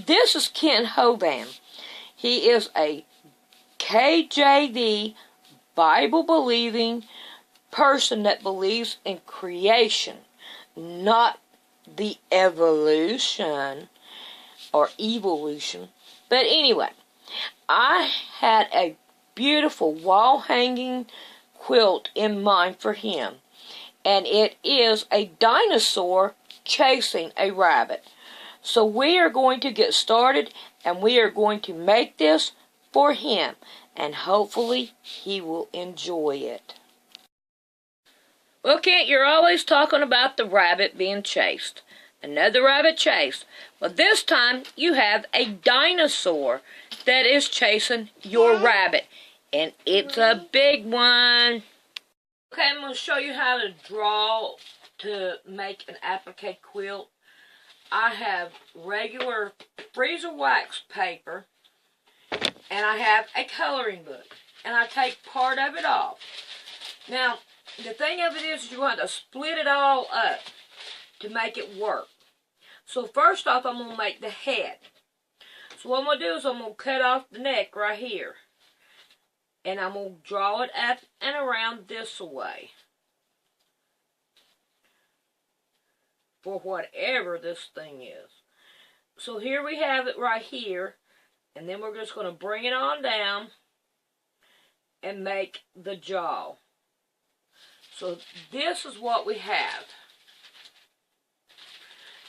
this is Ken Hovind. He is a KJV Bible-believing person that believes in creation, not the evolution or evolution. But anyway, I had a beautiful wall-hanging quilt in mind for him, and it is a dinosaur chasing a rabbit. So we are going to get started, and we are going to make this for him, and hopefully he will enjoy it. Well, Kent, you're always talking about the rabbit being chased. Another rabbit chase. Well, this time you have a dinosaur that is chasing your rabbit, and it's a big one. Okay, I'm going to show you how to draw to make an applique quilt. I have regular freezer wax paper, and I have a coloring book, and I take part of it off. Now, the thing of it is you want to split it all up to make it work. So first off, I'm going to make the head. So what I'm going to do is I'm going to cut off the neck right here, and I'm going to draw it up and around this way, for whatever this thing is. So here we have it right here, and then we're just going to bring it on down and make the jaw. So this is what we have.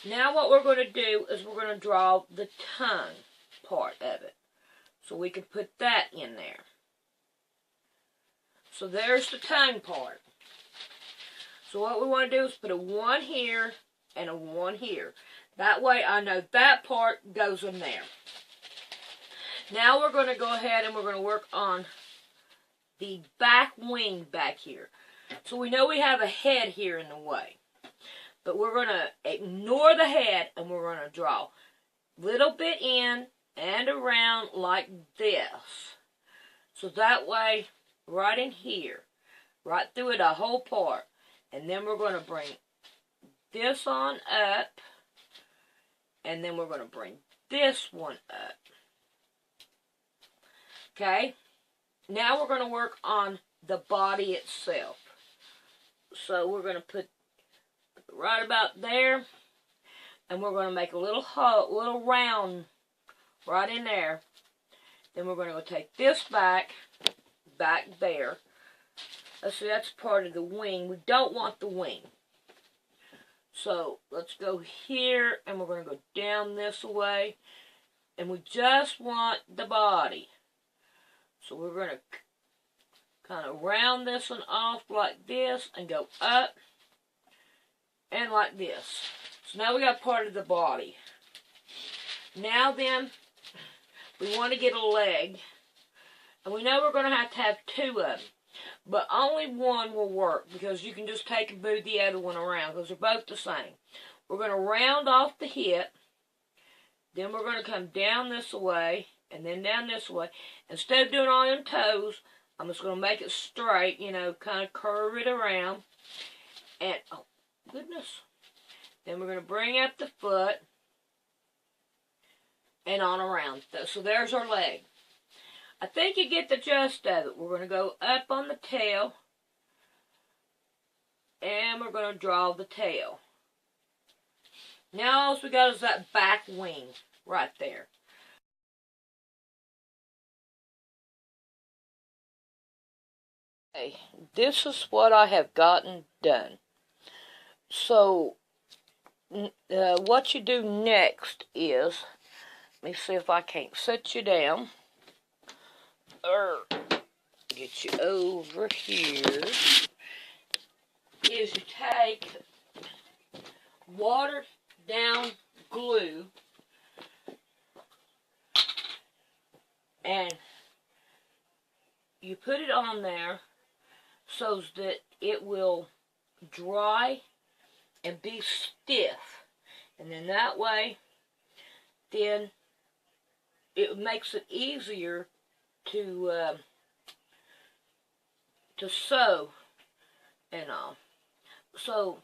Now what we're going to do is we're going to draw the tongue part of it, so we can put that in there. So there's the tongue part. So what we want to do is put a 1 here and a 1 here. That way I know that part goes in there. Now we're going to go ahead and we're going to work on the back wing back here. So we know we have a head here in the way. But we're going to ignore the head and we're going to draw a little bit in and around like this. So that way, right in here, right through it, a whole part. And then we're going to bring this on up, and then we're going to bring this one up. Okay? Now we're going to work on the body itself. So we're going to put right about there, and we're going to make a little hole, little round right in there. Then we're going to go take this back there. Let's see, that's part of the wing. We don't want the wing. So let's go here, and we're going to go down this way, and we just want the body. So we're going to kind of round this one off like this and go up and like this. So now we got part of the body. Now then, we want to get a leg, and we know we're going to have 2 of them. But only one will work, because you can just take and move the other one around, because they're both the same. We're going to round off the hip. Then we're going to come down this way, and then down this way. Instead of doing all them toes, I'm just going to make it straight, you know, kind of curve it around. And, oh, goodness. Then we're going to bring up the foot and on around. So there's our leg. I think you get the gist of it. We're going to go up on the tail, and we're going to draw the tail. Now all we got is that back wing right there. Okay, this is what I have gotten done. So what you do next is, let me see if I can't sit you down. Get you over here, is you take watered down glue and you put it on there so that it will dry and be stiff, and then that way then it makes it easier to sew and all. So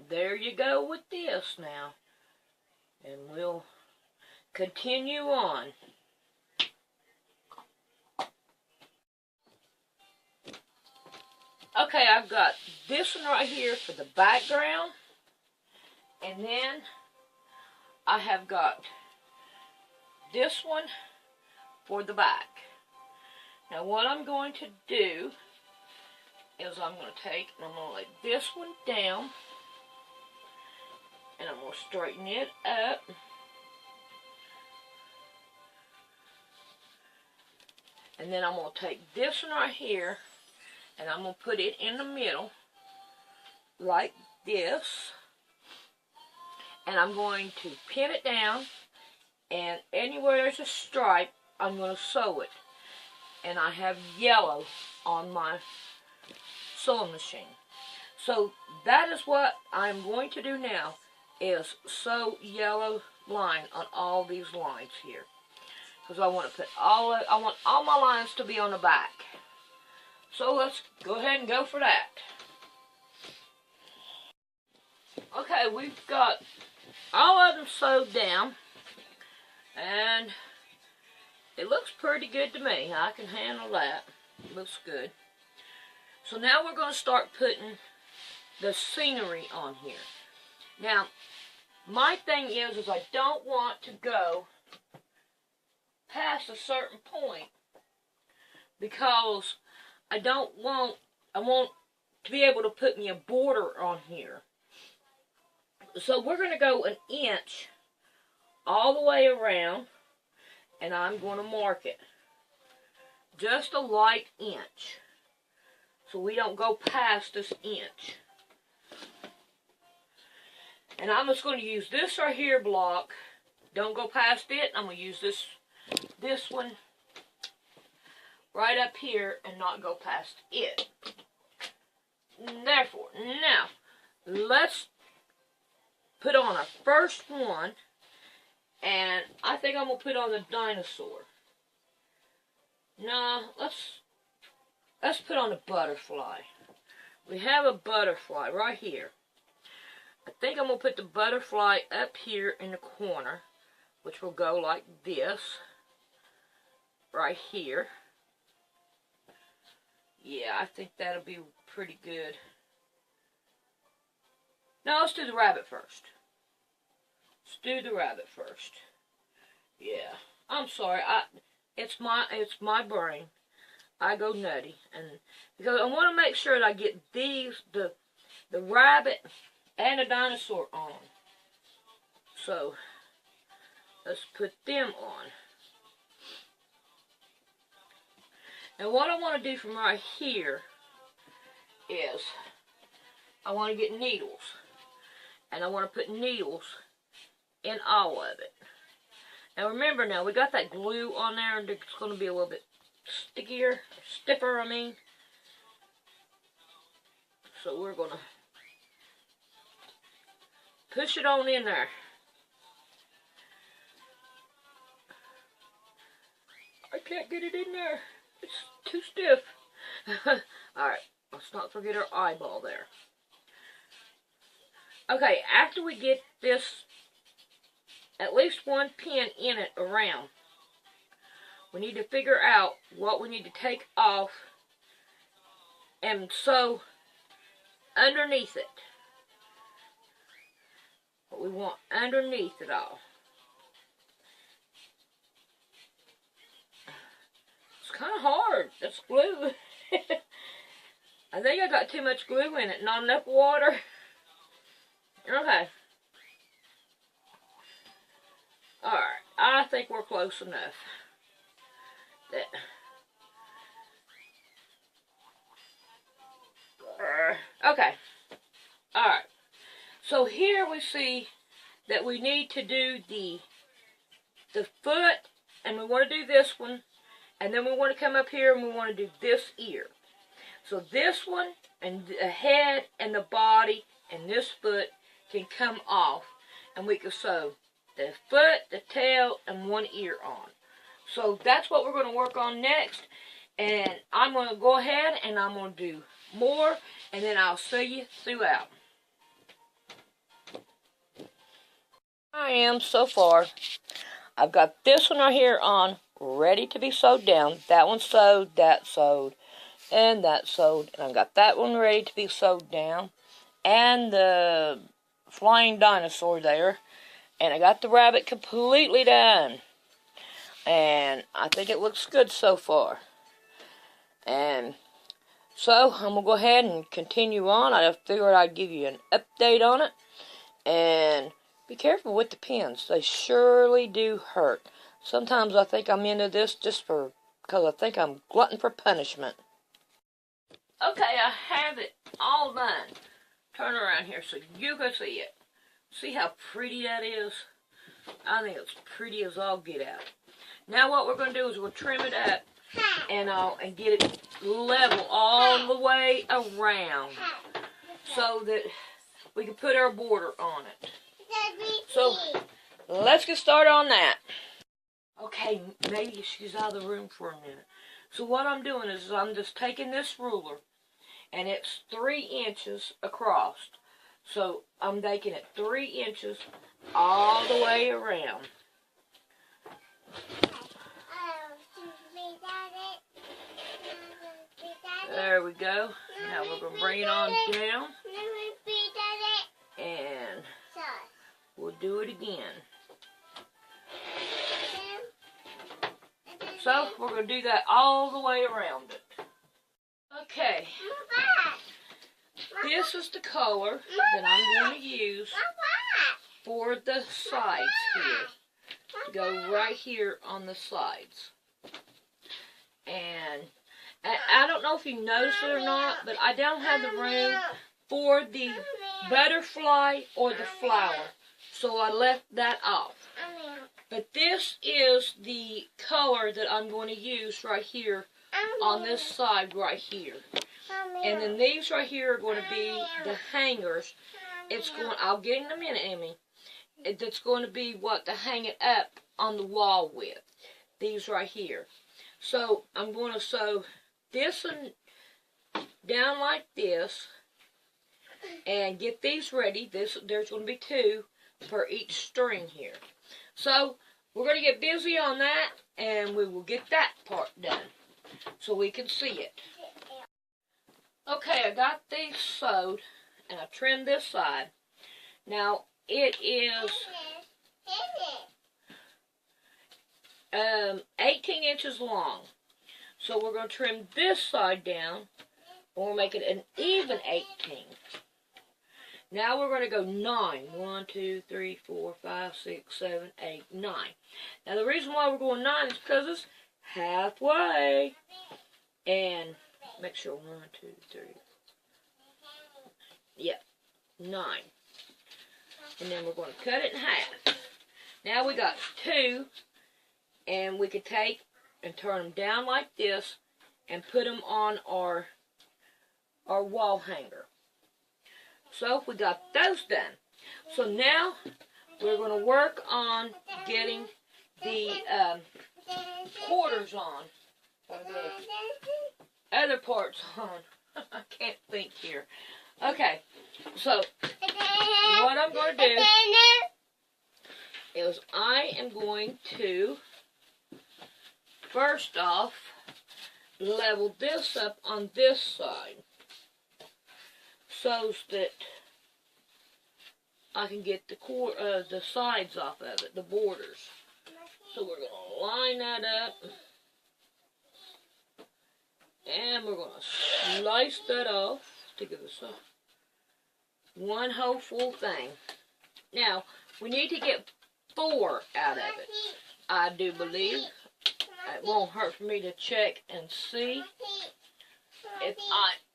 there you go with this now, and we'll continue on. Okay, I've got this one right here for the background, and then I have got this one for the back. Now what I'm going to do is I'm going to take and I'm going to lay this one down, and I'm going to straighten it up. And then I'm going to take this one right here, and I'm going to put it in the middle, like this. And I'm going to pin it down, and anywhere there's a stripe, I'm going to sew it. And I have yellow on my sewing machine. So that is what I'm going to do now, is sew yellow line on all these lines here. Because I want to put I want all my lines to be on the back. So let's go ahead and go for that. Okay, we've got all of them sewed down, and it looks pretty good to me. I can handle that. It looks good. So now we're going to start putting the scenery on here. Now, my thing is I don't want to go past a certain point, because I want to be able to put me a border on here. So we're going to go an inch all the way around, and I'm going to mark it. Just a light inch, so we don't go past this inch. And I'm just going to use this right here block. Don't go past it. I'm going to use this one right up here and not go past it. Therefore, now, let's put on our first one, and I think I'm going to put on the dinosaur. No, let's put on the butterfly. We have a butterfly right here. I think I'm going to put the butterfly up here in the corner, which will go like this, right here. Yeah, I think that'll be pretty good. Now let's do the rabbit first. Let's do the rabbit first. Yeah, I'm sorry. It's my brain. I go nutty, and because I want to make sure that I get the rabbit and the dinosaur on. So let's put them on. And what I want to do from right here is I want to get needles. And I want to put needles in all of it. Now remember, now we got that glue on there, and it's going to be a little bit stiffer, I mean. So we're going to push it on in there. I can't get it in there. It's too stiff. Alright, let's not forget our eyeball there. Okay, after we get this, at least one pin in it around, we need to figure out what we need to take off and sew underneath it. What we want underneath it all. It's kind of hard. That's glue. I think I got too much glue in it, not enough water. Okay. Alright, I think we're close enough. Okay. Alright. So here we see that we need to do the foot, and we want to do this one, and then we want to come up here and we want to do this ear. So this one, and the head, and the body, and this foot can come off, and we can sew the foot, the tail, and one ear on. So that's what we're going to work on next, and I'm going to go ahead and I'm going to do more, and then I'll see you throughout. I am so far. I've got this one right here on, ready to be sewed down. That one's sewed, that's sewed, and that's sewed. And I've got that one ready to be sewed down. And the flying dinosaur there. And I got the rabbit completely done. And I think it looks good so far. And so I'm going to go ahead and continue on. I figured I'd give you an update on it. And be careful with the pins. They surely do hurt. Sometimes I think I'm into this just because I think I'm glutton for punishment. Okay, I have it all done. Turn around here so you can see it. See how pretty that is? I think it's pretty as all get out. Now what we're going to do is we'll trim it up and get it level all the way around so that we can put our border on it. So let's get started on that. Okay, maybe she's out of the room for a minute. So what I'm doing is I'm just taking this ruler, and it's 3 inches across. So I'm making it 3 inches all the way around. There we go. Now we're going to bring it on down. And we'll do it again. So we're going to do that all the way around it. Okay. This is the color that I'm going to use for the sides here. To go right here on the sides. And I don't know if you noticed it or not, but I don't have the room for the butterfly or the flower. So I left that off. But this is the color that I'm going to use right here on this side right here. And then these right here are going to be the hangers. I'll get in a minute, Emmy. That's going to be what to hang it up on the wall with. These right here. So I'm going to sew this one down like this and get these ready. There's going to be 2 for each string here. So we're going to get busy on that, and we will get that part done so we can see it. Okay, I got these sewed, and I trimmed this side. Now, it is 18 inches long. So we're going to trim this side down, and we'll make it an even 18. Now we're going to go 9. 1, 2, 3, 4, 5, 6, 7, 8, 9. Now the reason why we're going 9 is because it's halfway. And make sure 1, 2, 3. Yeah, 9. And then we're going to cut it in half. Now we got 2, and we could take and turn them down like this and put them on our wall hanger. So we got those done. So now we're going to work on getting the quarters on. The other parts on. I can't think here. Okay, so what I'm going to do is I am going to first off level this up on this side so that I can get the sides off of it, the borders. So we're going to line that up, and we're going to slice that off to give us one whole full thing. Now, we need to get 4 out of it, I do believe. It won't hurt for me to check and see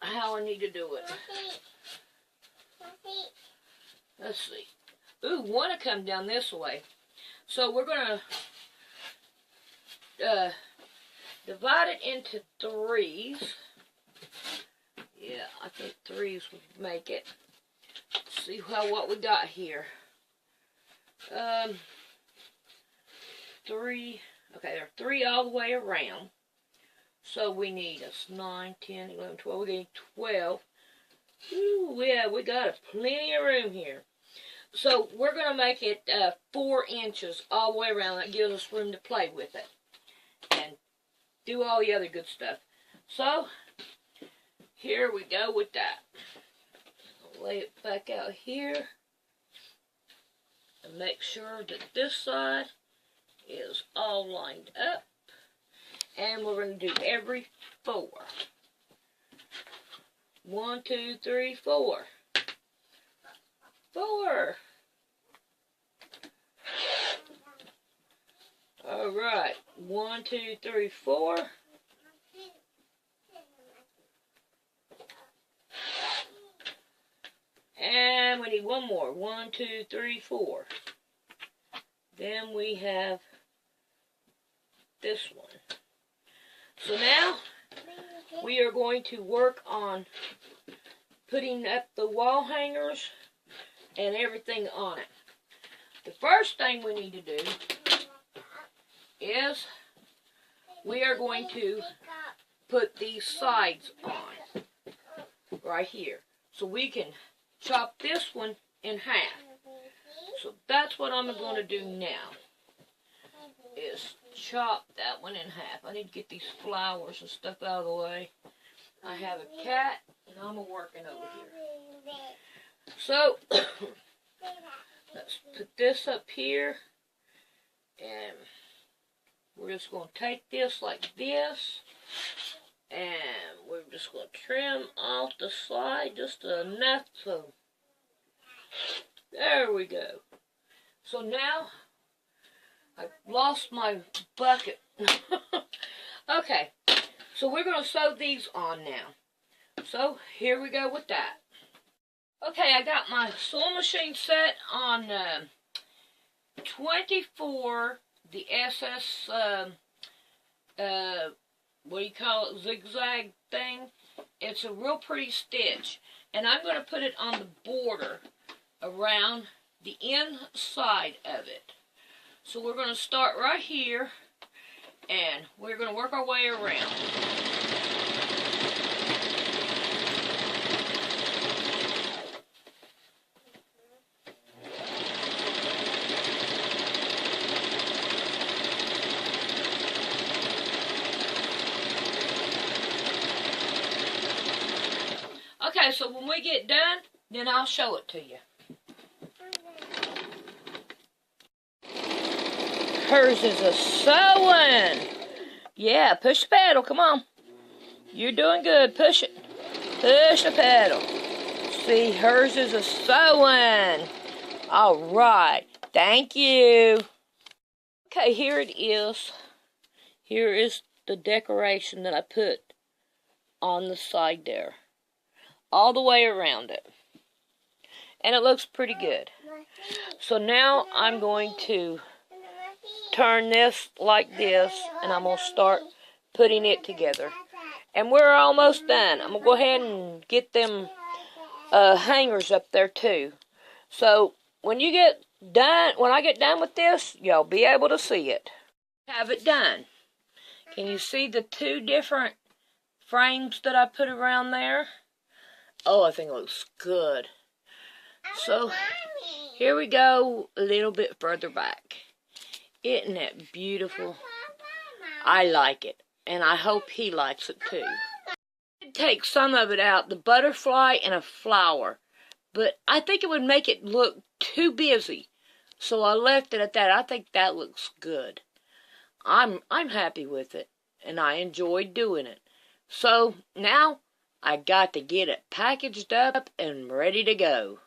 how I need to do it. Let's see. Ooh, one to come down this way. So we're going to divide it into 3s. Yeah, I think 3s would make it. Let's see what we got here. 3. Okay, there are 3 all the way around. So we need 9, 10, 11, 12. We need 12. Ooh, yeah, we got plenty of room here. So we're going to make it 4 inches all the way around. That gives us room to play with it and do all the other good stuff. So here we go with that. I'll lay it back out here and make sure that this side is all lined up. And we're going to do every 4. 1, 2, 3, 4. 4. All right. 1, 2, 3, 4. And we need one more. 1, 2, 3, 4. Then we have this one. So now we are going to work on putting up the wall hangers and everything on it. The first thing we need to do is we are going to put these sides on right here. So we can chop this one in half. So that's what I'm going to do now, is chop that one in half. I need to get these flowers and stuff out of the way. I have a cat and I'm working over here. So let's put this up here, and we're just going to take this like this, and we're just going to trim off the side just enough so there we go. So now I've lost my bucket. Okay, so we're going to sew these on now. So here we go with that. Okay, I got my sewing machine set on 24, the SS, what do you call it, zigzag thing. It's a real pretty stitch. And I'm going to put it on the border around the inside of it. So we're going to start right here, and we're going to work our way around. Okay, so when we get done, then I'll show it to you. Hers is a sewing. Yeah, push the pedal. Come on. You're doing good. Push it. Push the pedal. See, hers is a sewing. All right. Thank you. Okay, here it is. Here is the decoration that I put on the side there. All the way around it. And it looks pretty good. So now I'm going to turn this like this, and I'm going to start putting it together. And we're almost done. I'm going to go ahead and get them hangers up there too. So when you get done, when I get done with this, you'll be able to see it. Have it done. Can you see the 2 different frames that I put around there? Oh, I think it looks good. So here we go a little bit further back. Isn't it beautiful? I like it, and I hope he likes it too. I'd take some of it out, the butterfly and a flower, but I think it would make it look too busy, so I left it at that. I think that looks good. I'm happy with it, and I enjoyed doing it. So now I got to get it packaged up and ready to go.